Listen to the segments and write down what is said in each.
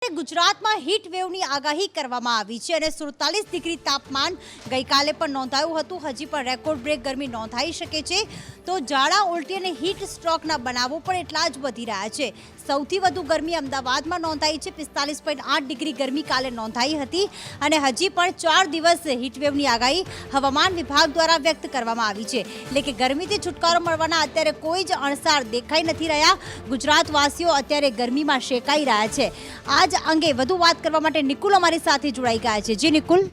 ગુજરાતમાં હીટ વેવની આગાહી કરવામાં આવી છે અને 47 ડિગ્રી તાપમાન ગઈકાલે પણ નોંધાયું હતું. હજી પણ રેકોર્ડ બ્રેક ગરમી નોંધાઈ શકે છે. તો ઝાડા ઉલટી અને હીટ સ્ટ્રોકના બનાવો પણ એટલા જ વધી રહ્યા છે. સૌથી વધુ ગરમી અમદાવાદમાં નોંધાઈ છે. 45.8 ડિગ્રી ગરમી કાલે નોંધાઈ હતી અને હજી પણ 4 દિવસ હીટવેવની આગાહી હવામાન વિભાગ દ્વારા વ્યક્ત કરવામાં આવી છે. એટલે કે ગરમીથી છુટકારો મળવાના અત્યારે કોઈ જ અણસાર દેખાઈ નથી રહ્યા. ગુજરાતવાસીઓ અત્યારે ગરમીમાં શેકાઈ રહ્યા છે. આજ અંગે વધુ વાત કરવા માટે નિકુલ અમારી સાથે જોડાઈ ગયા છે. જી નિકુલ.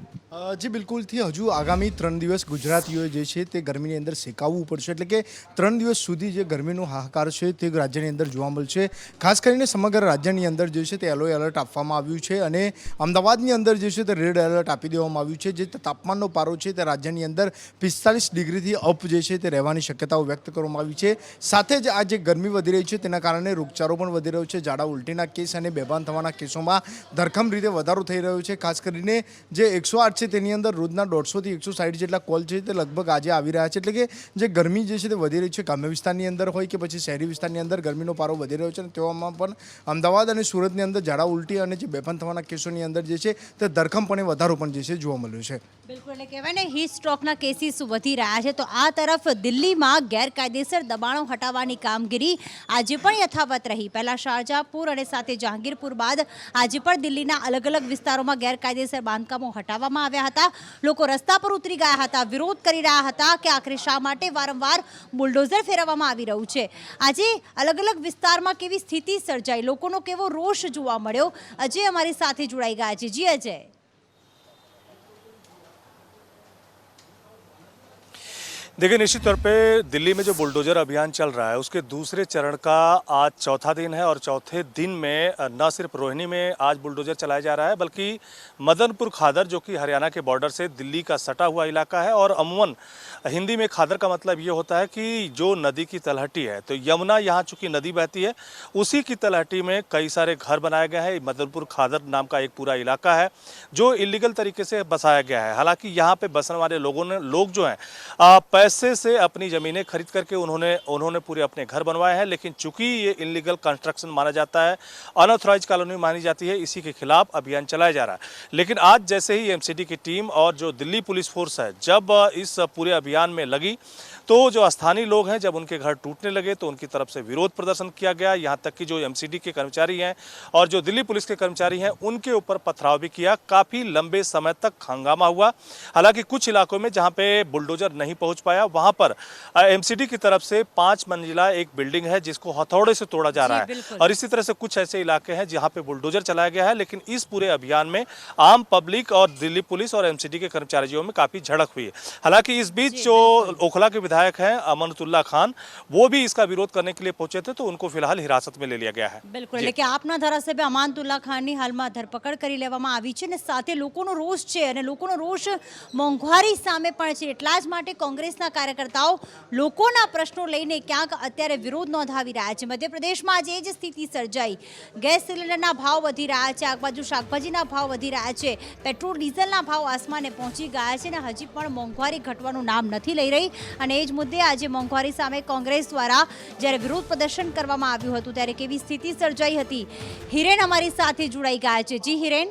જી બિલકુલથી હજુ આગામી 3 દિવસ ગુજરાતીઓ જે છે તે ગરમીની અંદર શેકાવવું પડશે. એટલે કે 3 દિવસ સુધી જે ગરમીનો હાહાકાર છે તે રાજ્યની અંદર જોવા મળશે. ખાસ કરીને સમગ્ર રાજ્યની અંદર જે છે તે યલો એલર્ટ આપવામાં આવ્યું છે અને અમદાવાદની અંદર જે છે તે રેડ એલર્ટ આપી દેવામાં આવ્યું છે. જે તાપમાનનો પારો છે તે રાજ્યની અંદર 45 ડિગ્રીથી અપ જે છે તે રહેવાની શક્યતાઓ વ્યક્ત કરવામાં આવી છે. સાથે જ આ જે ગરમી વધી રહી છે તેના કારણે રોગચાળો પણ વધી રહ્યો છે. ઝાડા ઉલટીના કેસ અને બેભાન થવાના કેસોમાં ધરખમ રીતે વધારો થઈ રહ્યો છે. ખાસ કરીને જે 108 છે તેની અંદર રોજના 150 થી 160 જેટલા કોલ છે તે લગભગ આજે આવી રહ્યા છે. એટલે કે જે ગરમી જે છે તે વધી રહી છે ગ્રામ્ય વિસ્તારની અંદર હોય કે પછી શહેરી વિસ્તારની અંદર ગરમીનો પારો વધી રહ્યો છે અને તેવામાં પણ અમદાવાદ અને સુરતની અંદર ઝાડા ઉલટી અને જે બેભાન થવાના કેસોની અંદર જે છે તે ધરખમપણે વધારો પણ જે છે જોવા મળ્યો છે. બિલકુલ, એટલે કહેવાય ને હીટ સ્ટ્રોકના કેસીસ વધી રહ્યા છે. તો આ તરફ દિલ્હીમાં ગેરકાયદેસર દબાણો હટાવવાની કામગીરી આજે પણ યથાવત રહી. પહેલા શાહજહાંપુર અને સાથે જહાંગીરપુર બાદ આજે પણ દિલ્હીના અલગ અલગ વિસ્તારોમાં ગેરકાયદેસર બાંધકામો હટાવવામાં આવ્યા હતા. લોકો રસ્તા પર ઉતરી ગયા હતા, વિરોધ કરી રહ્યા હતા કે આખરે શા માટે વારંવાર બુલડોઝર ફેરવવામાં આવી રહ્યું છે. આજે અલગ અલગ વિસ્તારમાં કેવી સ્થિતિ સર્જાઈ, લોકોનો કેવો રોષ જોવા મળ્યો, અજય અમારી સાથે જોડાઈ ગયા છે. જી અજય. देखिए, निश्चित तौर पे दिल्ली में जो बुलडोजर अभियान चल रहा है उसके दूसरे चरण का आज चौथा दिन है और चौथे दिन में न सिर्फ रोहिणी में आज बुलडोजर चलाया जा रहा है बल्कि मदनपुर खादर जो कि हरियाणा के बॉर्डर से दिल्ली का सटा हुआ इलाका है और अमूमन हिंदी में खादर का मतलब ये होता है कि जो नदी की तलहटी है. तो यमुना यहाँ चूँकि नदी बहती है उसी की तलहटी में कई सारे घर बनाए गए हैं. मदनपुर खादर नाम का एक पूरा इलाका है जो इलीगल तरीके से बसाया गया है. हालांकि यहाँ पे बसने वाले लोग जो हैं पैसे से अपनी ज़मीनें खरीद करके उन्होंने पूरे अपने घर बनवाए हैं. लेकिन चूंकि ये इलीगल कंस्ट्रक्शन माना जाता है, अनऑथराइज कॉलोनी मानी जाती है, इसी के खिलाफ अभियान चलाया जा रहा है. लेकिन आज जैसे ही एमसीडी की टीम और जो दिल्ली पुलिस फोर्स है जब इस पूरे अभियान में लगी तो जो स्थानीय लोग हैं जब उनके घर टूटने लगे तो उनकी तरफ से विरोध प्रदर्शन किया गया. यहाँ तक कि जो एमसीडी के कर्मचारी हैं और जो दिल्ली पुलिस के कर्मचारी हैं उनके ऊपर पथराव भी किया. काफ़ी लंबे समय तक हंगामा हुआ. हालांकि कुछ इलाकों में जहाँ पे बुलडोजर नहीं पहुँच पाया वहाँ पर एमसीडी की तरफ से 5 मंजिला एक बिल्डिंग है जिसको हथौड़े से तोड़ा जा रहा है. और इसी तरह से कुछ ऐसे इलाके हैं जहाँ पे बुलडोजर चलाया गया है. लेकिन इस पूरे अभियान में आम पब्लिक और दिल्ली पुलिस और एमसीडी के कर्मचारियों में काफ़ी झड़प हुई है. हालांकि इस बीच जो ओखला के विधायक हैं अमनतुल्ला खान वो भी इसका विरोध करने के लिए पहुंचे थे तो उनको फिलहाल हिरासत में ले लिया गया है. બિલકુલ, એટલે કે આપના ધારાસભ્ય અમાનતુલ્લા ખાનની હાલમાં ધરપકડ કરી લેવામાં આવી છે અને સાથે લોકોનો રોષ છે અને લોકોનો રોષ મોંઘવારી સામે પણ છે. એટલા જ માટે કોંગ્રેસના કાર્યકર્તાઓ લોકોના પ્રશ્નો લઈને ક્યાંક અત્યારે વિરોધ નોંધાવી રહ્યા છે. મધ્યપ્રદેશમાં આજે એ જ સ્થિતિ સર્જાઈ. ગેસ સિલિન્ડરના ભાવ વધી રહ્યા છે, આ બાજુ શાકભાજીના ભાવ વધી રહ્યા છે, પેટ્રોલ ડીઝલના ભાવ આસમાને પહોંચી ગયા છે અને હજી પણ મોંઘવારી ઘટવાનું નામ નથી લઈ રહી. અને એ જ મુદ્દે આજે મોંઘવારી સામે કોંગ્રેસ દ્વારા જ્યારે વિરોધ પ્રદર્શન કરવામાં આવ્યું હતું ત્યારે કેવી સ્થિતિ સર્જાઈ હતી. હિરેન અમારી સાથે જોડાઈ ગયા છે. જી હિરેન.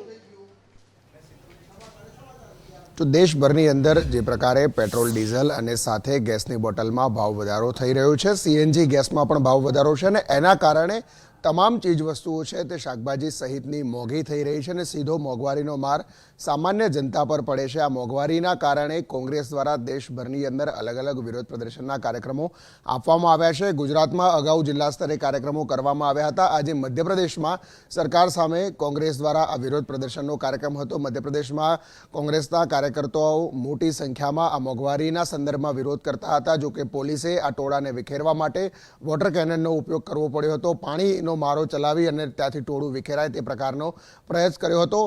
તો દેશભરની અંદર જે પ્રકારે પેટ્રોલ ડીઝલ અને સાથે ગેસની બોટલમાં ભાવ વધારો થઈ રહ્યો છે, સીએનજી ગેસમાં પણ ભાવ વધારો છે અને એના કારણે તમામ ચીજ વસ્તુઓ છે તે શાકભાજી સહિતની મોંઘી થઈ રહી છે અને સીધો મોંઘવારીનો માર સામાન્ય જનતા પર પડે છે. આ મોંઘવારીના કારણે કોંગ્રેસ દ્વારા દેશભરની અંદર અલગ અલગ વિરોધ પ્રદર્શનના કાર્યક્રમો આપવામાં આવ્યા છે. ગુજરાતમાં અગાઉ જિલ્લા સ્તરે કાર્યક્રમો કરવામાં આવ્યા હતા. આજે મધ્યપ્રદેશમાં સરકાર સામે કોંગ્રેસ દ્વારા આ વિરોધ પ્રદર્શનનો કાર્યક્રમ હતો. મધ્યપ્રદેશમાં કોંગ્રેસના કાર્યકર્તાઓ મોટી સંખ્યામાં આ મોંઘવારીના સંદર્ભમાં વિરોધ કરતા હતા. જો કે પોલીસે આ ટોળાને વિખેરવા માટે વોટર કેનનનો ઉપયોગ કરવો પડ્યો હતો. પાણીનો મારો ચલાવી અને ત્યાંથી ટોળું વિખેરાય તે પ્રકારનો પ્રયાસ કર્યો હતો.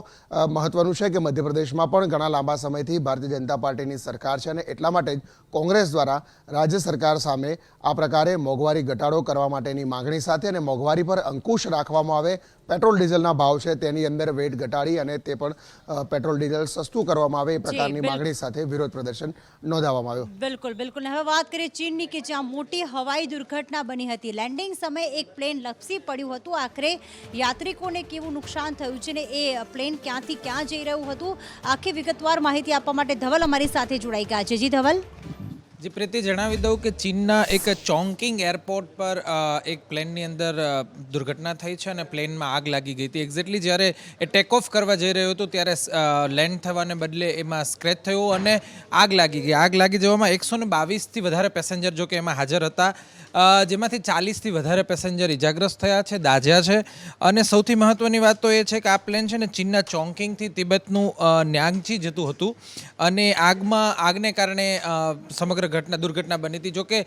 મહત્વનું છે કે મધ્યપ્રદેશમાં પણ ઘણા લાંબા સમયથી ભારતીય જનતા પાર્ટીની સરકાર છે અને એટલા માટે જ કોંગ્રેસ દ્વારા રાજ્ય સરકાર સામે આ પ્રકારે મોંઘવારી ઘટાડો કરવા માટેની માંગણી સાથે અને મોંઘવારી પર અંકુશ રાખવામાં આવે, પેટ્રોલ ડીઝલના ભાવ છે તેની અંદર વેટ ઘટાડી અને તે પણ પેટ્રોલ ડીઝલ સસ્તું કરવામાં આવે એ પ્રકારની માંગણી સાથે વિરોધ પ્રદર્શન નોંધાવવામાં આવ્યું. બિલકુલ બિલકુલ. હવે વાત કરીએ ચીનની કે જ્યાં મોટી હવાઈ દુર્ઘટના બની હતી. લેન્ડિંગ સમયે એક પ્લેન લપસી પડ્યું હતું, આખરે યાત્રિકોને કેવું નુકસાન થયું છે ને એ પ્લેન ક્યાંથી ક્યાં જઈ રહ્યું હતું, આખી વિગતવાર માહિતી આપવા માટે ધવલ અમારી સાથે જોડાઈ ગયા છે. જી ધવલ. જી પ્રીતિ, જણાવી દઉં કે ચીનના એક ચોંકિંગ એરપોર્ટ પર એક પ્લેનની અંદર દુર્ઘટના થઈ છે અને પ્લેનમાં આગ લાગી ગઈ હતી. એક્ઝેક્ટલી જ્યારે એ ટેક ઓફ કરવા જઈ રહ્યો હતો ત્યારે લેન્ડ થવાને બદલે એમાં સ્ક્રેચ થયો અને આગ લાગી ગઈ. આગ લાગી જવામાં 122થી વધારે પેસેન્જર જો કે એમાં હાજર હતા, જેમાંથી 40થી વધારે પેસેન્જર ઇજાગ્રસ્ત થયા છે, દાઝ્યા છે. અને સૌથી મહત્ત્વની વાત તો એ છે કે આ પ્લેન છે ને ચીનના ચોંકિંગથી તિબેતનું ન્યાંગચી જતું હતું અને આગને કારણે સમગ્ર દુર્ઘટના બની હતી. જોકે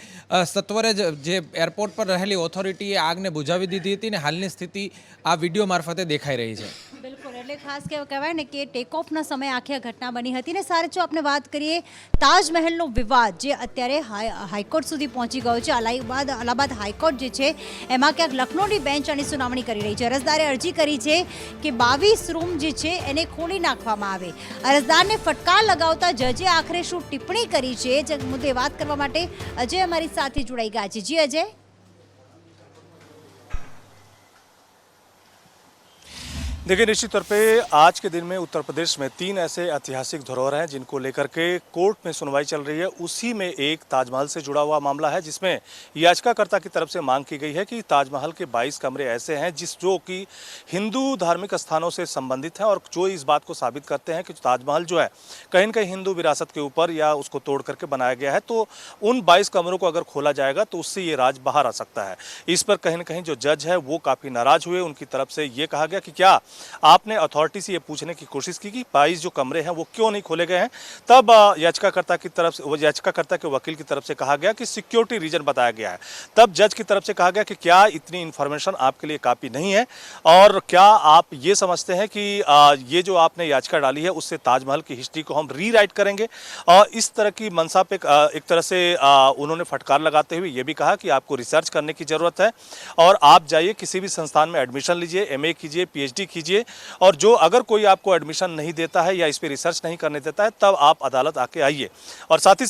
સત્વરે જ જે એરપોર્ટ પર રહેલી ઓથોરિટીએ આગને બુઝાવી દીધી હતી અને હાલની સ્થિતિ આ વિડીયો મારફતે દેખાઈ રહી છે. બિલકુલ, એટલે ખાસ કહેવાય ને કે ટેક ઓફના સમયે આખી આ ઘટના બની હતી. ને સારી જો આપણે વાત કરીએ તાજમહેલનો વિવાદ જે અત્યારે હાઈકોર્ટ સુધી પહોંચી ગયો છે. અલ્હાબાદ હાઈકોર્ટ જે છે એમાં ક્યાંક લખનૌની બેન્ચ આની સુનાવણી કરી રહી છે. અરજદારે અરજી કરી છે કે 22 રૂમ જે છે એને ખોલી નાખવામાં આવે. અરજદારને ફટકાર લગાવતા જજે આખરે શું ટિપ્પણી કરી છે જે મુદ્દે વાત કરવા માટે અજય અમારી સાથે જોડાઈ ગયા છે. જી અજય. देखिए, निश्चित तौर पे आज के दिन में उत्तर प्रदेश में 3 ऐसे ऐतिहासिक धरोहर हैं जिनको लेकर के कोर्ट में सुनवाई चल रही है. उसी में एक ताजमहल से जुड़ा हुआ मामला है जिसमें याचिकाकर्ता की तरफ से मांग की गई है कि ताजमहल के 22 कमरे ऐसे हैं जो कि हिंदू धार्मिक स्थानों से संबंधित हैं और जो इस बात को साबित करते हैं कि ताजमहल जो है कहीं न कहीं हिंदू विरासत के ऊपर या उसको तोड़ करके बनाया गया है. तो उन 22 कमरों को अगर खोला जाएगा तो उससे ये राज बाहर आ सकता है. इस पर कहीं न कहीं जो जज है वो काफ़ी नाराज हुए. उनकी तरफ से ये कहा गया कि क्या आपने अथॉरिटी से ये पूछने की कोशिश की कि 22 जो कमरे हैं वो क्यों नहीं खोले गए हैं. तब याचिकाकर्ता की तरफ से याचिकाकर्ता के वकील की तरफ से कहा गया कि सिक्योरिटी रीजन बताया गया है. तब जज की तरफ से कहा गया कि क्या इतनी इन्फॉर्मेशन आपके लिए काफ़ी नहीं है और क्या आप ये समझते हैं कि ये जो आपने याचिका डाली है उससे ताजमहल की हिस्ट्री को हम रीराइट करेंगे. और इस तरह की मनसा पे एक तरह से उन्होंने फटकार लगाते हुए ये भी कहा कि आपको रिसर्च करने की ज़रूरत है और आप जाइए किसी भी संस्थान में एडमिशन लीजिए, MA कीजिए, PhD कीजिए और जो अगर कोई आपको एडमिशन नहीं देता है या इस पर रिसर्च नहीं करने देता है तब आप अदालत आके आइए. और साथ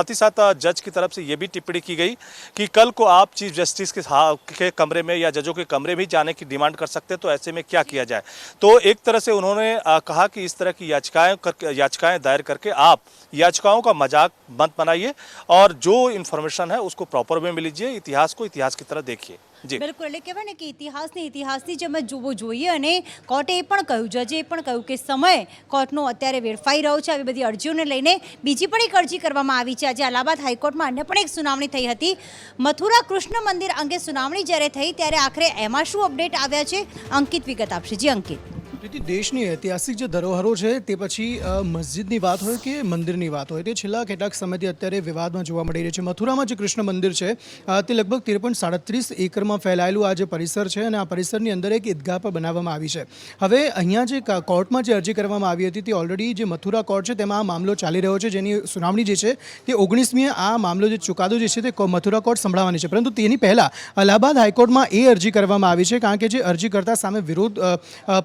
ही साथ जज की तरफ से ये भी टिप्पणी की गई कि कल को आप चीफ जस्टिस के कमरे में या जजों के कमरे में जाने की डिमांड कर सकते हैं, तो ऐसे में क्या किया जाए. तो एक तरह से उन्होंने कहा कि इस तरह की याचिकाएं दायर करके आप याचिकाओं का मजाक मत बनाइए और जो इन्फॉर्मेशन है उसको प्रॉपर वे में लीजिए, इतिहास को इतिहास की तरह देखिए. બિલકુલ, એટલે કહેવાય ને કે ઇતિહાસની જેમ જ જોવો જોઈએ. અને કોર્ટે એ પણ કહ્યું, જજે એ પણ કહ્યું કે સમય કોર્ટનો અત્યારે વેડફાઈ રહ્યો છે. આવી બધી અરજીઓને લઈને બીજી પણ એક અરજી કરવામાં આવી છે. આજે અલ્હાબાદ હાઈકોર્ટમાં અન્ય પણ એક સુનાવણી થઈ હતી. મથુરા કૃષ્ણ મંદિર અંગે સુનાવણી જ્યારે થઈ ત્યારે આખરે એમાં શું અપડેટ આવ્યા છે, અંકિત વિગત આપશે. જી અંકિત. પ્રીતિ, દેશની ઐતિહાસિક જે ધરોહરો છે તે પછી મસ્જિદની વાત હોય કે મંદિરની વાત હોય તે છેલ્લા કેટલાક સમયથી અત્યારે વિવાદમાં જોવા મળી રહી છે. મથુરામાં જે કૃષ્ણ મંદિર છે તે લગભગ 13.37 એકરમાં ફેલાયેલું આ જે પરિસર છે અને આ પરિસરની અંદર એક ઈદગાહ પણ બનાવવામાં આવી છે. હવે અહીંયા જે કોર્ટમાં જે અરજી કરવામાં આવી હતી તે ઓલરેડી જે મથુરા કોર્ટ છે તેમાં આ મામલો ચાલી રહ્યો છે, જેની સુનાવણી જે છે તે 19મીએ આ મામલો જે ચુકાદો જે છે તે મથુરા કોર્ટ સંભળાવવાની છે. પરંતુ તેની પહેલાં અલ્હાબાદ હાઈકોર્ટમાં એ અરજી કરવામાં આવી છે કારણ કે જે અરજીકર્તા સામે વિરોધ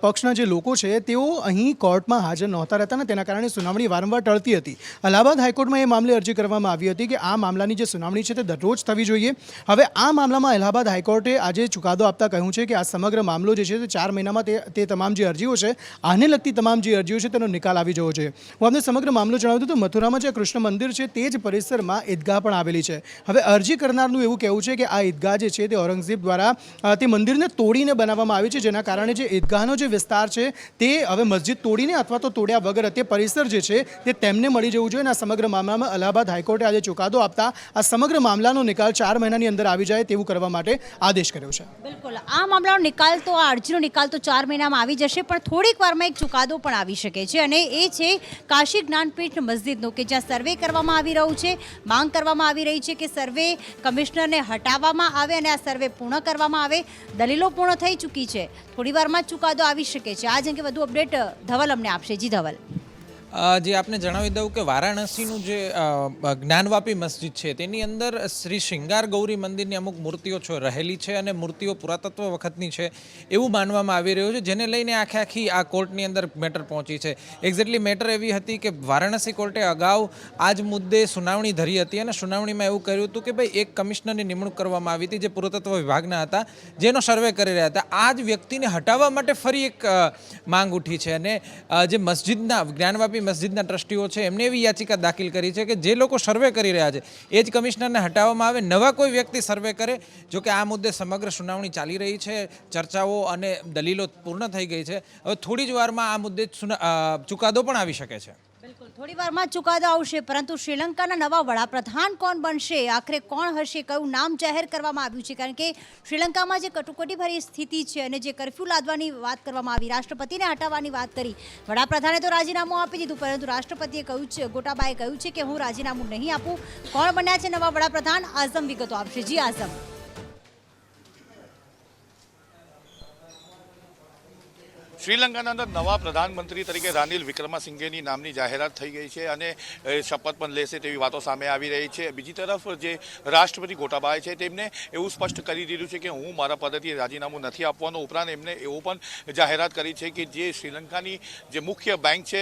પક્ષના જે લોકો છે તેઓ અહીં કોર્ટમાં હાજર નહોતા રહેતા ને તેના કારણે સુનાવણી વારંવાર ટળતી હતી. અલ્હાબાદ હાઈકોર્ટમાં એ મામલે અરજી કરવામાં આવી હતી કે આ મામલાની જે સુનાવણી છે તે દરરોજ થવી જોઈએ. હવે આ મામલામાં અલ્હાબાદ હાઈકોર્ટે આજે ચુકાદો આપતા કહ્યું છે કે આ સમગ્ર મામલો જે છે તે 4 મહિનામાં તે તમામ જે અરજીઓ છે આને લગતી તમામ જે અરજીઓ છે તેનો નિકાલ આવી જવો જોઈએ. હું આપને સમગ્ર મામલો જણાવ્યું તો મથુરામાં જે કૃષ્ણ મંદિર છે તે જ પરિસરમાં ઈદગાહ પણ આવેલી છે. હવે અરજી કરનારનું એવું કહેવું છે કે આ ઈદગાહ જે છે તે ઔરંગઝેબ દ્વારા તે મંદિરને તોડીને બનાવવામાં આવી છે, જેના કારણે જે ઈદગાહનો જે વિસ્તાર છે તે હવે મસ્જિદ તોડીને અથવા તો તોડ્યા વગર તે પરિસર જે છે તે તેમને મળી જવું જોઈએ. અને આ સમગ્ર મામલામાં અલ્હાબાદ હાઈકોર્ટે આજે ચુકાદો આપતા આ સમગ્ર મામલાનો નિકાલ 4 મહિનાની અંદર આવી જાય તેવું કરવા માટે આદેશ કર્યો છે. બિલકુલ, આ મામલાનો નિકાલ તો આ અરજીનો નિકાલ તો 4 મહિનામાં આવી જશે, પણ થોડીક વારમાં એક ચુકાદો પણ આવી શકે છે અને એ છે કાશી જ્ઞાનપીઠ મસ્જિદનો કે જ્યાં સર્વે કરવામાં આવી રહ્યું છે. માંગ કરવામાં આવી રહી છે કે સર્વે કમિશનરને હટાવવામાં આવે અને આ સર્વે પૂર્ણ કરવામાં આવે. દલીલો પૂર્ણ થઈ ચૂકી છે, થોડી વારમાં ચુકાદો આવી શકે છે. આજ અંગે વધુ અપડેટ ધવલ અમને આપશે. જી ધવલ. જે આપને જણાવી દઉં કે વારાણસીનું જે જ્ઞાનવાપી મસ્જિદ છે તેની અંદર શ્રી શૃંગાર ગૌરી મંદિરની અમુક મૂર્તિઓ રહેલી છે અને મૂર્તિઓ પુરાતત્વ વખતની છે એવું માનવામાં આવી રહ્યું છે, જેને લઈને આખી આ કોર્ટની અંદર મેટર પહોંચી છે. એક્ઝેક્ટલી મેટર એવી હતી કે વારાણસી કોર્ટે અગાઉ આ જ મુદ્દે સુનાવણી ધરી હતી અને સુનાવણીમાં એવું કહ્યું હતું કે ભાઈ એક કમિશનરની નિમણૂક કરવામાં આવી હતી જે પુરાતત્વ વિભાગના હતા, જેનો સર્વે કરી રહ્યા હતા. આ જ વ્યક્તિને હટાવવા માટે ફરી એક માંગ ઉઠી છે અને જે મસ્જિદના જ્ઞાનવાપી મસ્જિદના ટ્રસ્ટીઓ છે એમને એવી યાચિકા દાખલ કરી છે કે જે લોકો સર્વે કરી રહ્યા છે એ જ કમિશનરને હટાવવામાં આવે, નવા કોઈ વ્યક્તિ સર્વે કરે. જો કે આ મુદ્દે સમગ્ર સુનાવણી ચાલી રહી છે, ચર્ચાઓ અને દલીલો પૂર્ણ થઈ ગઈ છે. હવે થોડી જ વારમાં આ મુદ્દે ચુકાદો પણ આવી શકે છે. બિલકુલ, થોડી વારમાં ચુકાદો આવશે, પરંતુ શ્રીલંકાના નવા વડાપ્રધાન કોણ બનશે, આખરે કોણ હશે, કયું નામ જાહેર કરવામાં આવ્યું છે? કારણ કે શ્રીલંકામાં જે કટોકટીભરી સ્થિતિ છે અને જે કર્ફ્યુ લાદવાની વાત કરવામાં આવી, રાષ્ટ્રપતિને હટાવવાની વાત કરી, વડાપ્રધાને તો રાજીનામું આપી દીધું, પરંતુ રાષ્ટ્રપતિએ કહ્યું છે, ગોટાબાએ કહ્યું છે કે હું રાજીનામું નહીં આપું. કોણ બન્યા છે નવા વડાપ્રધાન? આઝમ વિગતો આપશે. જી આઝમ. શ્રીલંકાના અંદર નવા પ્રધાનમંત્રી તરીકે રાનિલ વિક્રમસિંઘેની નામની જાહેરાત થઈ ગઈ છે અને શપથ પણ લેશે તેવી વાતો સામે આવી રહી છે. બીજી તરફ જે રાષ્ટ્રપતિ ગોટાબાય છે તેમને એવું સ્પષ્ટ કરી દીધું છે કે હું મારા પદેથી રાજીનામું નથી આપવાનું. ઉપરાંત એમને એવું પણ જાહેરાત કરી છે કે જે શ્રીલંકાની જે મુખ્ય બેંક છે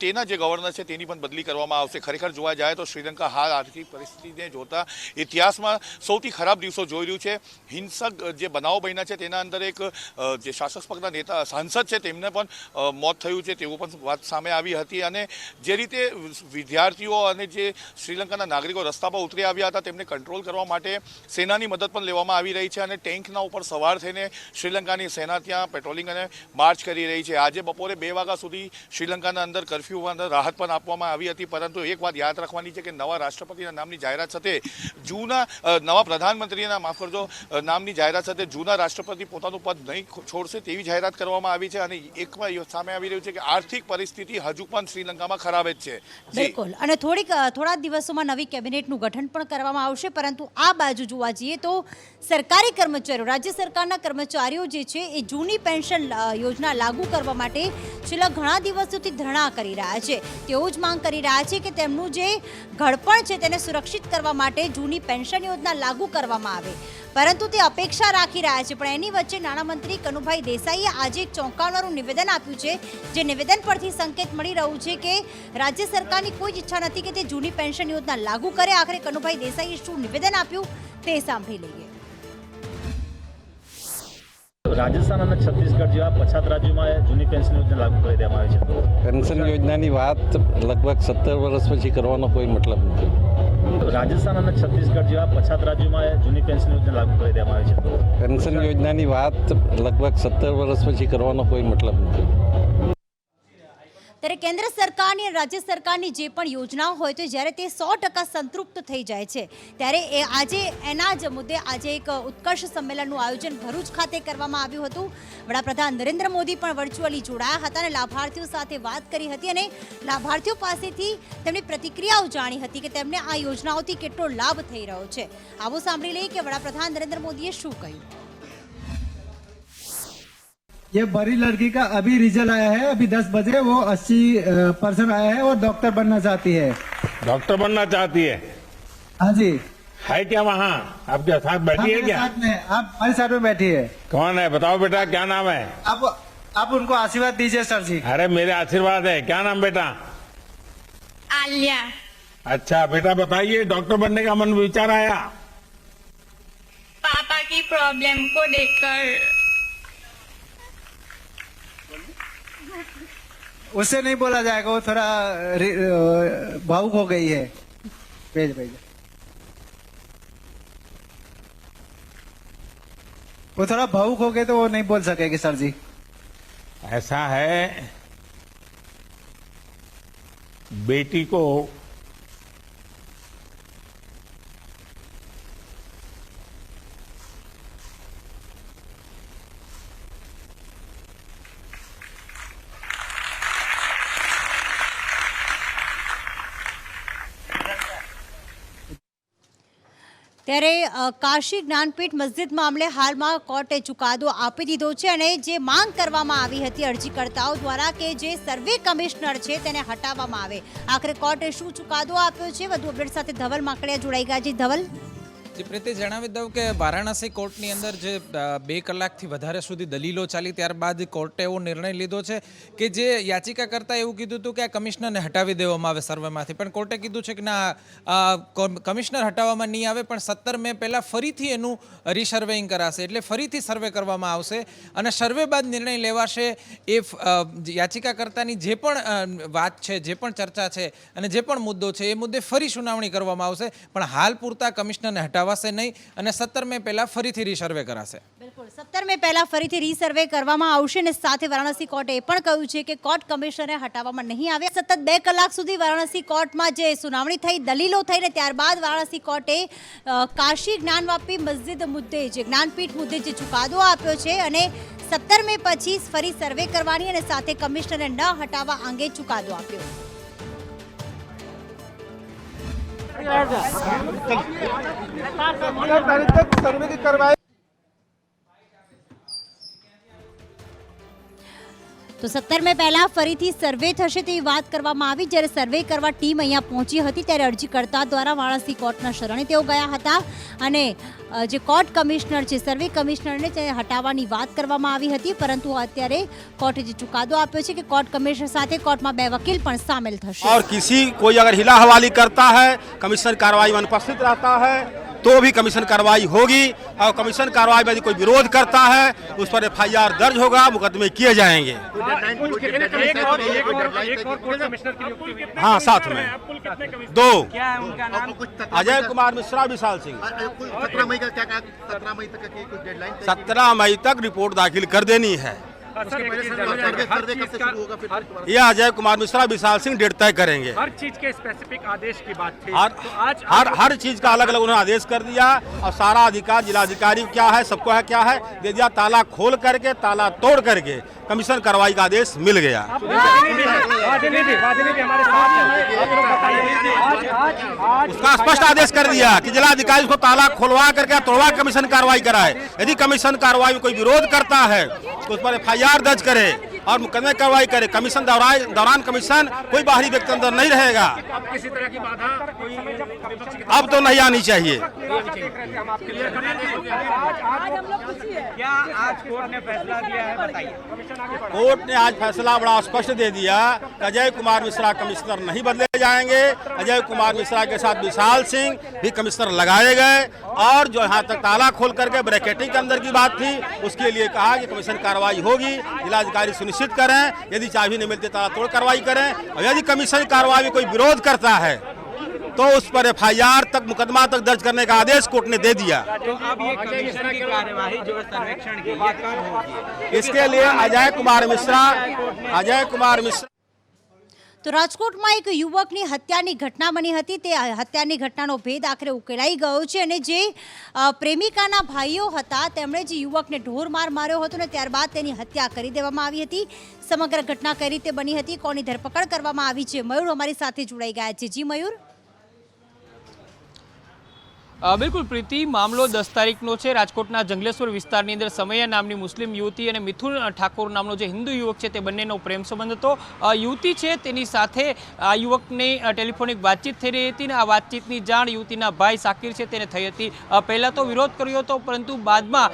તેના જે ગવર્નર છે તેની પણ બદલી કરવામાં આવશે. ખરેખર જોવા જાય તો શ્રીલંકા હાલ આર્થિક પરિસ્થિતિને જોતા ઇતિહાસમાં સૌથી ખરાબ દિવસો જોઈ રહ્યું છે. હિંસક જે બનાવો બન્યા છે તેના અંદર એક જે શાસક પક્ષના નેતા સાંસદ છે તેમને પણ મોત થયું છે તેવું પણ વાત સામે આવી હતી. અને જે રીતે વિદ્યાર્થીઓ અને જે શ્રીલંકાના નાગરિકો રસ્તા પર ઉતરી આવ્યા હતા તેમને કંટ્રોલ કરવા માટે સેનાની મદદ પણ લેવામાં આવી રહી છે અને ટેન્કના ઉપર સવાર થઈને શ્રીલંકાની સેના ત્યાં પેટ્રોલિંગ અને માર્ચ કરી રહી છે. આજે બપોરે 2 વાગ્યા સુધી શ્રીલંકાના અંદર કર્ફ્યુમાં રાહત પણ આપવામાં આવી હતી, પરંતુ એક વાત યાદ રાખવાની છે કે નવા રાષ્ટ્રપતિના નામની જાહેરાત સાથે નવા પ્રધાનમંત્રીના નામની જાહેરાત સાથે જૂના રાષ્ટ્રપતિ પોતાનું પદ નહીં છોડશે તેવી જાહેરાત કરવામાં આવી છે. અને એકમાં સામે આવી રહ્યું છે કે આર્થિક પરિસ્થિતિ હજુ પણ શ્રીલંકામાં ખરાબ જ છે. બિલકુલ, અને થોડા દિવસોમાં નવી કેબિનેટનું ગઠન પણ કરવામાં આવશે. પરંતુ આ બાજુ જોવા જઈએ તો સરકારી કર્મચારીઓ, રાજ્ય સરકારના કર્મચારીઓ જે છે એ જૂની પેન્શન યોજના લાગુ કરવા માટે છેલ્લા ઘણા દિવસોથી ધરણા કરી રહ્યા છે. તેઓ જ માંગ કરી રહ્યા છે કે તેમનું જે ઘડપણ છે તેને સુરક્ષિત કરવા માટે જૂની પેન્શન યોજના લાગુ કરવામાં આવે, પરંતુ તે અપેક્ષા રાખી રહ્યા છે. પણ એની વચ્ચે નાણામંત્રી કનુભાઈ દેસાઈએ આજે એક ચોંકાવનારું નિવેદન આપ્યું છે, જે નિવેદન પરથી સંકેત મળી રહ્યું છે કે રાજ્ય સરકારની કોઈ જ ઈચ્છા નથી કે તે જૂની પેન્શન યોજના લાગુ કરે. આખરે કનુભાઈ દેસાઈએ શું નિવેદન આપ્યું તે સાંભળી લઈએ. રાજસ્થાન અને છત્તીસગઢ જેવા પછાત રાજ્યોમાં જૂની પેન્શન યોજના લાગુ કરી દેવામાં આવી છે. પેન્શન યોજનાની વાત લગભગ 17 વર્ષ પછી કરવાનો કોઈ મતલબ નથી. રાજસ્થાન અને છત્તીસગઢ જેવા પછાત રાજ્યોમાં જૂની પેન્શન યોજના લાગુ કરી દેવામાં આવી છે. પેન્શન યોજનાની વાત લગભગ 17 વર્ષ પછી કરવાનો કોઈ મતલબ નથી. ત્યારે કેન્દ્ર સરકારની અને રાજ્ય સરકારની જે પણ યોજનાઓ હોય તો જ્યારે તે 100% સંતૃપ્ત થઈ જાય છે, ત્યારે આજે એના જ મુદ્દે આજે એક ઉત્કર્ષ સંમેલનનું આયોજન ભરૂચ ખાતે કરવામાં આવ્યું હતું. વડાપ્રધાન નરેન્દ્ર મોદી પણ વર્ચ્યુઅલી જોડાયા હતા અને લાભાર્થીઓ સાથે વાત કરી હતી અને લાભાર્થીઓ પાસેથી તેમની પ્રતિક્રિયાઓ જાણી હતી કે તેમને આ યોજનાઓથી કેટલો લાભ થઈ રહ્યો છે. આવો સાંભળી લઈએ કે વડાપ્રધાન નરેન્દ્ર મોદીએ શું કહ્યું. ये बड़ी लड़की का अभी रिजल्ट आया है, अभी 10 बजे वो 80% आया है और डॉक्टर बनना चाहती है. डॉक्टर बनना चाहती है? हाँ जी. है क्या वहाँ आपके साथ बैठी है क्या? साथ में, आप हमारे साथ में बैठी है. कौन है बताओ बेटा, क्या नाम है? आप उनको आशीर्वाद दीजिए सर जी. अरे मेरे आशीर्वाद है. क्या नाम बेटा? आलिया. अच्छा बेटा बताइए, डॉक्टर बनने का मन विचार आया? पापा की प्रॉब्लम को देखकर. उससे नहीं बोला जाएगा, वो थोड़ा भावुक हो गई है. भेज वो थोड़ा भावुक हो गए तो वो नहीं बोल सकेगी सर जी. ऐसा है, बेटी को ત્યારે કાશી જ્ઞાનપીઠ મસ્જિદ મામલે હાલમાં કોર્ટે ચુકાદો આપી દીધો છે અને જે માંગ કરવામાં આવી હતી અરજીકર્તાઓ દ્વારા કે જે સર્વે કમિશનર છે તેને હટાવવામાં આવે, આખરે કોર્ટે શું ચુકાદો આપ્યો છે? વધુ અપડેટ સાથે ધવલ માકડિયા જોડાઈ ગયા છે. ધવલ, જે પ્રીતિ જણાવી દઉં કે વારાણસી કોર્ટની અંદર જે 2 કલાકથી વધારે સુધી દલીલો ચાલી ત્યારબાદ કોર્ટે એવો નિર્ણય લીધો છે કે જે યાચિકા કરતા એવું કીધું હતું કે આ કમિશનરને હટાવી દેવામાં આવે સર્વેમાંથી, પણ કોર્ટે કીધું છે કે ના, કમિશનર હટાવવામાં નહીં આવે, પણ 17 મે પહેલાં ફરીથી એનું રીસર્વેઇંગ કરાશે, એટલે ફરીથી સર્વે કરવામાં આવશે અને સર્વે બાદ નિર્ણય લેવાશે. એ યાચિકાકર્તાની જે પણ વાત છે, જે પણ ચર્ચા છે અને જે પણ મુદ્દો છે એ મુદ્દે ફરી સુનાવણી કરવામાં આવશે, પણ હાલ પૂરતા કમિશનરને હટાવાશે નહીં અને 17 મે પહેલા ફરીથી રીસર્વે કરાશે. બિલકુલ 17 મે પહેલા ફરીથી રીસર્વે કરવામાં આવશે અને સાથે વારાણસી કોર્ટે એ પણ કહ્યું છે કે કોર્ટ કમિશનરે હટાવવામાં નહીં આવે. સતત 2 કલાક સુધી વારાણસી કોર્ટમાં જે સુનાવણી થઈ, દલીલો થઈને ત્યારબાદ વારાણસી કોર્ટે કાશી જ્ઞાનવાપી મસ્જિદ મુદ્દે, જે જ્ઞાનપીઠ મુદ્દે જે ચુકાદો આપ્યો છે અને 17 મે પછી ફરી સર્વે કરવાની અને સાથે કમિશનરને ન હટાવવા અંગે ચુકાદો આપ્યો. તો 17 મે પહેલા ફરીથી સર્વે થશે તેવી વાત કરવામાં આવી. જ્યારે સર્વે કરવા ટીમ અહીંયા પહોંચી હતી ત્યારે અરજીકર્તા દ્વારા વારાણસી કોર્ટના શરણે તેઓ ગયા હતા અને જે કોર્ટ કમિશનર છે, સર્વે કમિશનરને હટાવવાની વાત કરવામાં આવી હતી, પરંતુ અત્યારે કોર્ટે જે ચુકાદો આપ્યો છે કે કોર્ટ કમિશનર સાથે કોર્ટમાં 2 વકીલ પણ સામેલ થશે. और किसी कोई अगर हिला हवाली करता है, कमीशन कार्रवाई में अनुपस्थित रहता है तो भी कमीशन कार्रवाई होगी, और कमीशन कार्रवाई में यदि कोई विरोध करता है उस पर FIR दर्ज होगा, मुकदमे किए जाएंगे. हाँ, साथ में 2 अजय कुमार मिश्रा, विशाल सिंह. 17 मई तक रिपोर्ट दाखिल कर देनी है. यह अजय कुमार मिश्रा, विशाल सिंह डेट तय करेंगे. हर चीज के स्पेसिफिक आदेश की बात थी. हर चीज का अलग अलग उन्होंने आदेश कर दिया और सारा अधिकार जिलाधिकारी क्या है, सबको है क्या है दे दिया. ताला खोल करके, ताला तोड़ करके कमीशन कार्रवाई का आदेश मिल गया. उसका स्पष्ट आदेश कर दिया कि जिलाधिकारी उसको ताला खोलवा करके तोड़वा कमीशन कार्रवाई कराए. यदि कमीशन कार्रवाई में कोई विरोध करता है तो उस पर FIR दर्ज करे और मुकदमे कार्रवाई करे. कमीशन दौरान कमीशन कोई बाहरी व्यक्ति अंदर नहीं रहेगा. किसी तरह की बाधा अब तो नहीं आनी चाहिए. क्या आज कोर्ट ने फैसला दिया है, बताइए. कोर्ट ने आज फैसला बड़ा स्पष्ट दे दिया कि अजय कुमार मिश्रा कमिश्नर नहीं बदले जाएंगे. अजय कुमार मिश्रा के साथ विशाल सिंह भी कमिश्नर लगाए गए, और जो यहाँ तक ताला खोल करके ब्रैकेटिंग के अंदर की बात थी उसके लिए कहा कि कमीशन कार्रवाई होगी. जिलाधिकारी सुनिश्चित करें, यदि चाबी नहीं मिलती ताला तोड़ कार्रवाई करें, और यदि कमीशन कार्रवाई में कोई विरोध करता है तो उस पर FIR तक, मुकदमा तक दर्ज करने का आदेश कोर्ट ने दे दिया. तो अब ये कमीशन की कार्यवाही जो है सर्वेक्षण की, ये कब होगी? इसके लिए अजय कुमार मिश्रा તો રાજકોટમાં એક યુવકની હત્યાની ઘટના બની હતી. તે હત્યાની ઘટનાનો ભેદ આખરે ઉકેલાઈ ગયો છે અને જે પ્રેમિકાના ભાઈઓ હતા તેમણે જે યુવકને ઢોરમાર માર્યો હતો ને ત્યારબાદ તેની હત્યા કરી દેવામાં આવી હતી. સમગ્ર ઘટના કઈ રીતે બની હતી, કોની ધરપકડ કરવામાં આવી છે, મયુર અમારી સાથે જોડાઈ ગયા છે. જી મયુર. બિલકુલ પ્રીતિ, મામલો 10 તારીખનો છે. રાજકોટના જંગલેશ્વર વિસ્તારની અંદર સમયા નામની મુસ્લિમ યુવતી અને મિથુન ઠાકોર નામનો જે હિન્દુ યુવક છે તે બંનેનો પ્રેમ સંબંધ હતો. યુવતી છે તેની સાથે આ યુવકની ટેલિફોનિક વાતચીત થઈ રહી હતી અને આ વાતચીતની જાણ યુવતીના ભાઈ સાકિર છે તેને થઈ હતી. પહેલાં તો વિરોધ કર્યો હતો, પરંતુ બાદમાં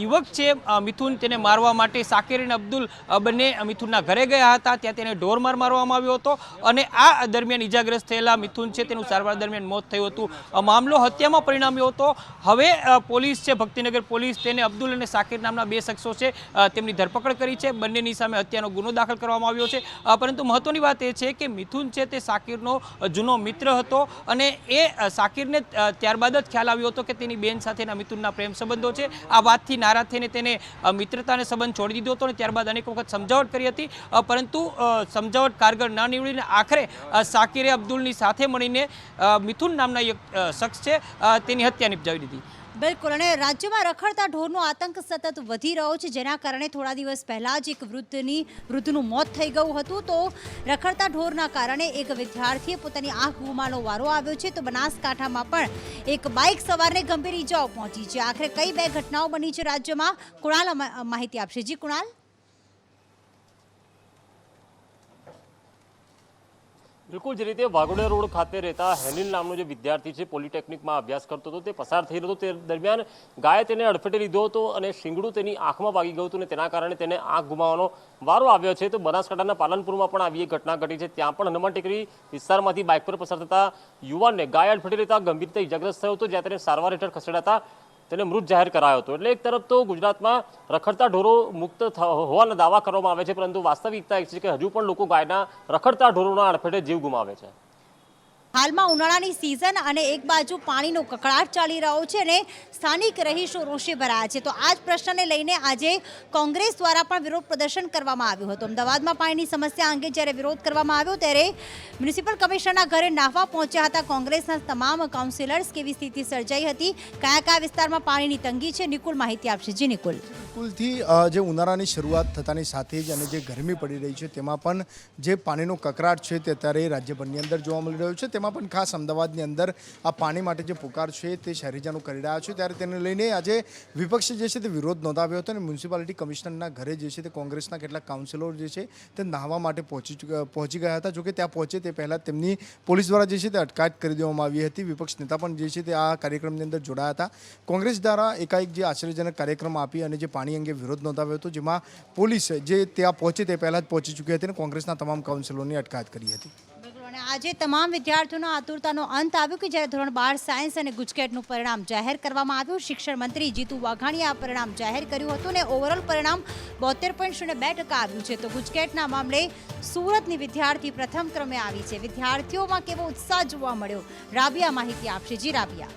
યુવક છે મિથુન, તેને મારવા માટે સાકિર અને અબ્દુલ બંને મિથુનના ઘરે ગયા હતા. ત્યાં તેને ઢોરમાર મારવામાં આવ્યો હતો અને આ દરમિયાન ઇજાગ્રસ્ત થયેલા મિથુન છે તેનું સારવાર દરમિયાન મોત થયું હતું. મામલો હત્યામાં પરિણામ્યો હતો. હવે પોલીસ છે, ભક્તિનગર પોલીસ, તેને અબ્દુલ અને સાકિર નામના 2 શખ્સો છે તેમની ધરપકડ કરી છે. બંનેની સામે હત્યાનો ગુનો દાખલ કરવામાં આવ્યો છે. પરંતુ મહત્વની વાત એ છે કે મિથુન છે તે સાકિરનો જૂનો મિત્ર હતો અને એ સાકિરને ત્યારબાદ જ ખ્યાલ આવ્યો હતો કે તેની બેન સાથેના મિથુનના પ્રેમ સંબંધો છે. આ વાતથી નારાજ થઈને તેને મિત્રતાને સંબંધ છોડી દીધો હતો અને ત્યારબાદ અનેક વખત સમજાવટ કરી હતી, પરંતુ સમજાવટ કારગર ન નીવડીને આખરે સાકિરે અબ્દુલની સાથે મળીને મિથુન નામના એક શખ્સ છે તેની હત્યા નિપજાવી દીધી. બિલકુલ, અને રાજ્યમાં રખડતા ઢોરનો આતંક સતત વધી રહ્યો છે, જેના કારણે થોડા દિવસ પહેલાં જ એક વૃદ્ધનું મોત થઈ ગયું હતું. તો રખડતા ઢોરના કારણે એક વિદ્યાર્થીએ પોતાની આંખ ગુમાવવાનો વારો આવ્યો છે. તો બનાસકાંઠામાં પણ એક બાઇક સવારને ગંભીર ઈજાઓ પહોંચી છે. આખરે કઈ બે ઘટનાઓ બની છે રાજ્યમાં, કુણાલ માહિતી આપશે. જી કુણાલ. બિલકુલ, જે રીતે વાઘોડિયા રોડ ખાતે રહેતા હેનિલ નામનો જે વિદ્યાર્થી છે, પોલિટેકનિકમાં અભ્યાસ કરતો હતો, તે પસાર થઈ રહ્યો હતો. તે દરમિયાન ગાયે તેને અડફેટે લીધો હતો અને શીંગડું તેની આંખમાં વાગી ગયું હતું અને તેના કારણે તેને આંખ ગુમાવવાનો વારો આવ્યો છે. તો બનાસકાંઠાના પાલનપુરમાં પણ આવી એક ઘટના ઘટી છે. ત્યાં પણ હનુમાન ટેકરી વિસ્તારમાંથી બાઇક પર પસાર થતા યુવાનને ગાય અડફેટે લેતા ગંભીર રીતે ઇજાગ્રસ્ત થયો હતો, જ્યાં તેને સારવાર હેઠળ ખસેડાતા તેને મૃત જાહેર કરાયો હતો. એટલે એક તરફ તો ગુજરાતમાં રખડતા ઢોરો મુક્ત હોવાના દાવા કરવામાં આવે છે, પરંતુ વાસ્તવિકતા એ છે કે હજુ પણ લોકો ગાયના રખડતા ઢોરોના અડફેટે જીવ ગુમાવે છે. હાલમાં ઉનાળાની સિઝન અને એક બાજુ પાણીનો કકળાટ ચાલી રહ્યો છે અને સ્થાનિક રહીશો રોષે ભરાયા છે. તો આ જ પ્રશ્નને લઈને આજે કોંગ્રેસ દ્વારા પણ વિરોધ પ્રદર્શન કરવામાં આવ્યું હતું. અમદાવાદમાં પાણીની સમસ્યા અંગે જ્યારે વિરોધ કરવામાં આવ્યો ત્યારે મ્યુનિસિપલ કમિશનરના ઘરે નાહવા પહોંચ્યા હતા કોંગ્રેસના તમામ કાઉન્સિલર્સ. કેવી સ્થિતિ સર્જાઈ હતી, કયા કયા વિસ્તારમાં પાણીની તંગી છે, નિકુલ માહિતી આપશે. જી નિકુલ. બિલકુલથી જે ઉનાળાની શરૂઆત થતાની સાથે જ અને જે ગરમી પડી રહી છે તેમાં પણ જે પાણીનો કકળાટ છે તે અત્યારે રાજ્યભરની અંદર જોવા મળી રહ્યો છે. તેમાં પણ ખાસ અમદાવાદની અંદર આ પાણી માટે જે પુકાર છે તે શહેરીજનો કરી રહ્યા છે, ત્યારે તેને લઈને આજે વિપક્ષે જે છે તે વિરોધ નોંધાવ્યો હતો અને મ્યુનિસિપાલિટી કમિશનરના ઘરે જે છે તે કોંગ્રેસના કેટલાક કાઉન્સિલરો જે છે તે નાહવા માટે પહોંચી ગયા હતા. જોકે ત્યાં પહોંચે તે પહેલાં તેમની પોલીસ દ્વારા જે છે તે અટકાયત કરી દેવામાં આવી હતી. વિપક્ષ નેતા પણ જે છે તે આ કાર્યક્રમની અંદર જોડાયા હતા. કોંગ્રેસ દ્વારા એકાએક જે આશ્ચર્યજનક કાર્યક્રમ આપી અને જે પાણી અંગે વિરોધ નોંધાવ્યો હતો, જેમાં પોલીસ જે ત્યાં પહોંચે તે પહેલાં જ પહોંચી ચૂકી હતી અને કોંગ્રેસના તમામ કાઉન્સિલરોની અટકાયત કરી હતી. અને આજે તમામ વિદ્યાર્થીઓના આતુરતાનો અંત આવ્યો કે જ્યારે ધોરણ 12 સાયન્સ અને ગુજકેટનું પરિણામ જાહેર કરવામાં આવ્યું. શિક્ષણ મંત્રી જીતુ વાઘાણીએ આ પરિણામ જાહેર કર્યું હતું અને ઓવરઓલ પરિણામ 72.02% આવ્યું છે. તો ગુજકેટના મામલે સુરતની વિદ્યાર્થી પ્રથમ ક્રમે આવી છે. વિદ્યાર્થીઓમાં કેવો ઉત્સાહ જોવા મળ્યો, રાબિયા માહિતી આપશે. જી રાબિયા.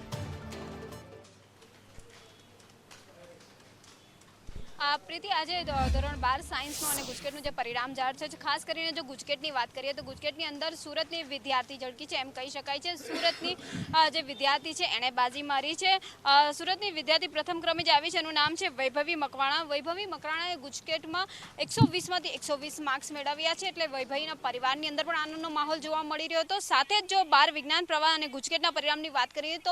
પ્રીતિ, આજે ધોરણ 12 સાયન્સનું અને ગુજકેટનું જે પરિણામ જાહેર છે, ખાસ કરીને જો ગુજકેટની વાત કરીએ તો ગુજકેટની અંદર સુરતની વિદ્યાર્થી ઝળકી છે એમ કહી શકાય છે. સુરતની જે વિદ્યાર્થી છે એણે બાજી મારી છે. સુરતની વિદ્યાર્થી પ્રથમ ક્રમે જે આવી છે એનું નામ છે વૈભવી મકવાણા. વૈભવી મકવાણાએ ગુજકેટમાં 120માંથી 120 માર્ક્સ મેળવ્યા છે. એટલે વૈભવીના પરિવારની અંદર પણ આનંદનો માહોલ જોવા મળી રહ્યો હતો. સાથે જ જો 12 વિજ્ઞાન પ્રવાહ અને ગુજકેટના પરિણામની વાત કરીએ તો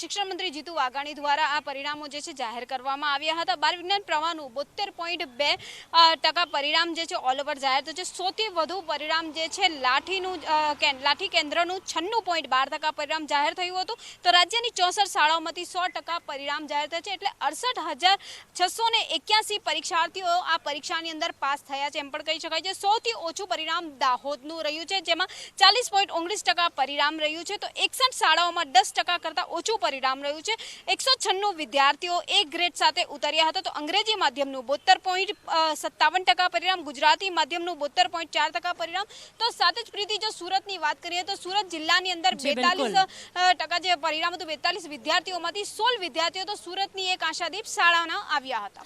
શિક્ષણ મંત્રી જીતુ વાઘાણી દ્વારા આ પરિણામો જે છે જાહેર કરવામાં આવ્યા હતા. 12 વિજ્ઞાન પ્રવાહનું 72.2% પરિણામ જે છે ઓલ ઓવર જાહેર થયું છે. સૌથી વધુ પરિણામ જે છે લાઠી કેન્દ્રનું 96.12% પરિણામ જાહેર થયું હતું. તો રાજ્યની 64 શાળાઓમાંથી 100% પરિણામ જાહેર થયા છે. એટલે 68,681 પરીક્ષાર્થીઓ આ પરીક્ષાની અંદર પાસ થયા છે એમ પણ કહી શકાય છે. સૌથી ઓછું પરિણામ દાહોદનું રહ્યું છે, જેમાં 40.19% પરિણામ રહ્યું છે. તો 61 શાળાઓમાં 10% કરતાં ઓછું પરિણામ રહ્યું છે. 196 વિદ્યાર્થીઓ A ગ્રેડ સાથે ઉતર્યા હતા. તો અંગ્રેજી માધ્યમનું 72.57% પરિણામ, ગુજરાતી માધ્યમનું 72.4% પરિણામ. તો સાથે જ પ્રીતિ, જો સુરતની વાત કરીએ તો સુરત જિલ્લાની અંદર 42% જે પરિણામ હતું, 42 વિદ્યાર્થીઓમાંથી 16 વિદ્યાર્થીઓ તો સુરતની એક આશાદીપ શાળાના આવ્યા હતા.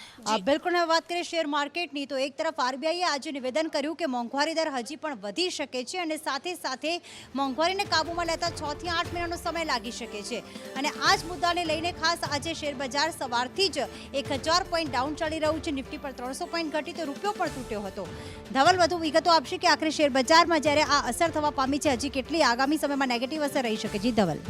બિલકુલ. હવે વાત કરીએ શેર માર્કેટની, તો એક તરફ આરબીઆઈએ આજે નિવેદન કર્યું કે મોંઘવારી દર હજી પણ વધી શકે છે અને સાથે સાથે મોંઘવારીને કાબૂમાં લેતા 6 થી 8 મહિનાનો સમય લાગી શકે છે. અને આ જ મુદ્દાને લઈને ખાસ આજે શેર બજાર સવારથી જ 1000 પોઈન્ટ ડાઉન ચાલી રહ્યું છે. નિફ્ટી પર 300 પોઈન્ટ ઘટી તો રૂપિયો પણ તૂટ્યો હતો. ધવલ વધુ વિગતો આપશે કે આખરે શેર બજારમાં જ્યારે આ અસર થવા પામી છે, હજી કેટલી આગામી સમયમાં નેગેટિવ અસર રહી શકે. જી ધવલ.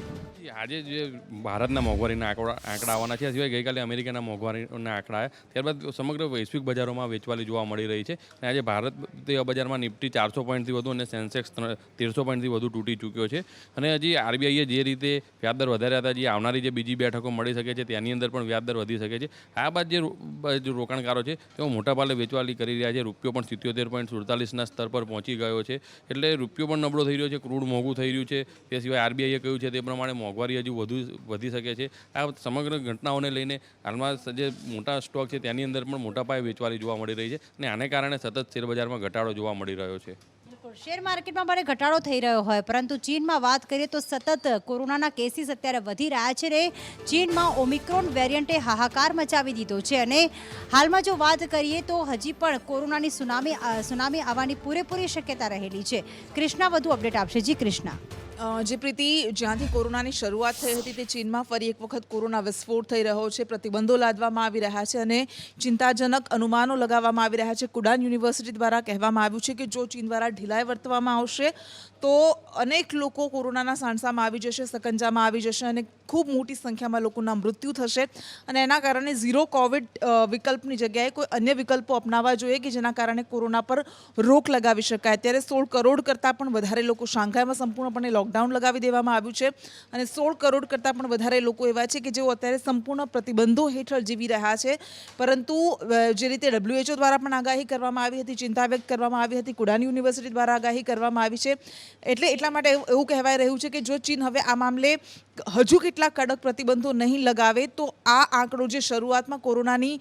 આજે જે ભારતના મોંઘવારીના આંકડા આવવાના છે, સિવાય ગઈકાલે અમેરિકાના મોંઘવારીના આંકડા આવ્યા, ત્યારબાદ સમગ્ર વૈશ્વિક બજારોમાં વેચવાલી જોવા મળી રહી છે. અને આજે ભારતીય બજારમાં નિફ્ટી 400 પોઈન્ટથી વધુ અને સેન્સેક્સ 1300 પોઈન્ટથી વધુ તૂટી ચૂક્યો છે. અને હજી આરબીઆઈએ જે રીતે વ્યાજદર વધાર્યા હતા, જે આવનારી જે બીજી બેઠકો મળી શકે છે તેની અંદર પણ વ્યાજદર વધી શકે છે. આ બાદ જે રોકાણકારો છે તેઓ મોટા પાયે વેચવાલી કરી રહ્યા છે. રૂપિયો પણ 77.47ના સ્તર પર પહોંચી ગયો છે. એટલે રૂપિયો પણ નબળો થઈ રહ્યો છે, ક્રૂડ મોંઘું થઈ રહ્યું છે. તે સિવાય આરબીઆઈએ કહ્યું છે તે પ્રમાણે મોંઘવારી હજુ વધી શકે છે. આ સમગ્ર ઘટનાઓને લઈને હાલમાં જે મોટા સ્ટોક છે તેની અંદર પણ મોટા પાયે વેચવાલી જોવા મળી રહી છે અને આને કારણે સતત શેરબજારમાં ઘટાડો જોવા મળી રહ્યો છે. શેર માર્કેટમાં ભલે ઘટાડો થઈ રહ્યો હોય, પરંતુ ચીનમાં વાત કરીએ તો સતત કોરોનાના કેસીસ અત્યારે વધી રહ્યા છે ને ચીનમાં ઓમિક્રોન વેરિયન્ટે હાહાકાર મચાવી દીધો છે. અને હાલમાં જો વાત કરીએ તો હજી પણ કોરોનાની સુનામી આવવાની પૂરેપૂરી શક્યતા રહેલી છે. કૃષ્ણા વધુ અપડેટ આપશે. જી કૃષ્ણા. જે પ્રીતિ જ્યાંથી કોરોનાની શરૂઆત થઈ હતી તે ચીનમાં ફરી એક વખત કોરોના વિસ્ફોટ થઈ રહ્યો છે, પ્રતિબંધો લાદવામાં આવી રહ્યા છે અને ચિંતાજનક અનુમાનો લગાવવામાં આવી રહ્યા છે. કુડાન યુનિવર્સિટી દ્વારા કહેવામાં આવ્યું છે કે જો ચીન દ્વારા ઢીલાઈ વર્તવામાં આવશે તો અનેક લોકો કોરોનાના સાણસામાં આવી જશે, સકંજામાં આવી જશે અને ખૂબ મોટી સંખ્યામાં લોકોના મૃત્યુ થશે અને એના કારણે ઝીરો કોવિડ વિકલ્પની જગ્યાએ કોઈ અન્ય વિકલ્પો અપનાવવા જોઈએ કે જેના કારણે કોરોના પર રોક લગાવી શકાય. ત્યારે 16 કરોડ કરતાં પણ વધારે લોકો શાંઘાઈમાં સંપૂર્ણપણે લોકડાઉન લગાવી દેવામાં આવ્યું છે અને 16 કરોડ કરતાં પણ વધારે લોકો એવા છે કે જેઓ અત્યારે સંપૂર્ણ પ્રતિબંધો હેઠળ જીવી રહ્યા છે. પરંતુ જે રીતે WHO દ્વારા પણ આગાહી કરવામાં આવી હતી, ચિંતા વ્યક્ત કરવામાં આવી હતી, કુડાન યુનિવર્સિટી દ્વારા આગાહી કરવામાં આવી છે, એટલા માટે એવું કહેવાય રહ્યું છે કે જો ચીન હવે આ મામલે હજુ કેટલા કડક પ્રતિબંધો નહીં લગાવે તો આ આંકડો જે શરૂઆતમાં કોરોનાની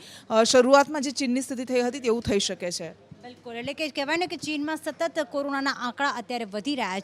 શરૂઆતમાં જે ચીનની સ્થિતિ થઈ હતી તેવું થઈ શકે છે. બિલકુલ, એટલે કે કહેવાય ને કે ચીનમાં સતત કોરોનાના આંકડા અત્યારે વધી રહ્યા છે.